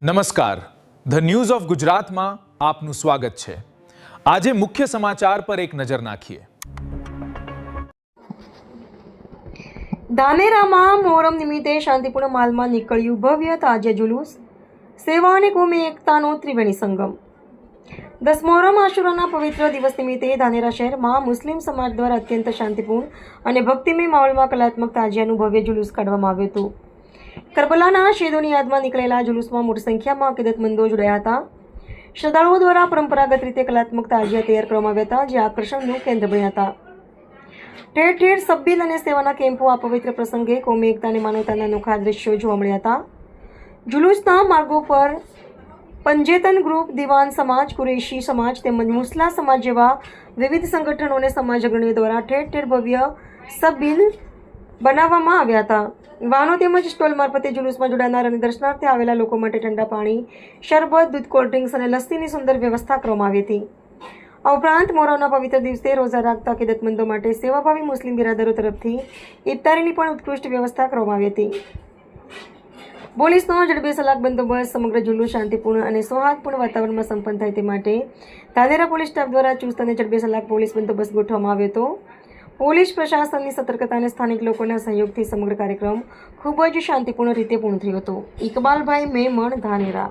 નમસ્કાર, the news of ગુજરાતમાં આપનું સ્વાગત છે। આજે મુખ્ય સમાચાર પર એક નજર નાખીએ। ધાનેરામાં મોહરમ નિમિત્તે શાંતિપૂર્ણ માલમાં નીકળ્યું ભવ્ય તાજિયા જુલુસ, સેવા અને કોમી એકતાનો ત્રિવેણી સંગમ। 10 મોહરમ આશુરાના પવિત્ર દિવસ નિમિત્તે ધાનેરા શહેરમાં મુસ્લિમ સમાજ દ્વારા અત્યંત શાંતિપૂર્ણ અને ભક્તિમય માહોલમાં કલાત્મક તાજિયાનું ભવ્ય જુલુસ કાઢવામાં આવ્યું હતું। કરબલાના શહીદોની યાદમાં નીકળેલા જુલુસમાં મોટી સંખ્યામાં અકીદતમંદો જોડાયા હતા। શ્રદ્ધાળુઓ દ્વારા પરંપરાગત રીતે કલાત્મક તાજિયા તૈયાર કરવામાં આવ્યા હતા, જે આકર્ષણનું કેન્દ્ર બન્યા હતા। ઠેર ઠેર સબ્બીલ અને સેવાના કેમ્પો આ પવિત્ર પ્રસંગે કોમી એકતા અને માનવતાના અનોખા દ્રશ્યો જોવા મળ્યા હતા। જુલુસના માર્ગો પર પંજેતન ગ્રુપ, દિવાન સમાજ, કુરેશી સમાજ તેમજ મુસ્લા સમાજ જેવા વિવિધ સંગઠનો અને સમાજ અગ્રણીઓ દ્વારા ઠેર ઠેર ભવ્ય સબ્બીલ બનાવવામાં આવ્યા હતા। વાહનો તેમજ સ્ટોલ મારફતે જુલુસમાં જોડાનાર અને દર્શનાર્થે આવેલા લોકો માટે ઠંડા પાણી, શરબત, દૂધ, કોલ્ડ ડ્રિંક્સ અને લસ્સીની સુંદર વ્યવસ્થા કરવામાં આવી હતી। આ ઉપરાંત મોહરમના પવિત્ર દિવસે રોઝા રાખતા અકીદતમંદો માટે સેવાભાવી મુસ્લિમ બિરાદરો તરફથી ઇફતારીની પણ ઉત્કૃષ્ટ વ્યવસ્થા કરવામાં આવી હતી। પોલીસનો જડબે સલાક બંદોબસ્ત સમગ્ર જુલુસ શાંતિપૂર્ણ અને સૌહાર્દપૂર્ણ વાતાવરણમાં સંપન્ન થાય તે માટે ધાનેરા પોલીસ સ્ટાફ દ્વારા ચુસ્ત અને જડબે સલાક પોલીસ બંદોબસ્ત ગોઠવવામાં આવ્યો હતો। પોલીસ પ્રશાસનની સતર્કતા અને સ્થાનિક લોકોના સહયોગથી સમગ્ર કાર્યક્રમ ખૂબ જ શાંતિપૂર્ણ રીતે પૂર્ણ થયો હતો। ઇકબાલભાઈ મેમણ, ધાનેરા।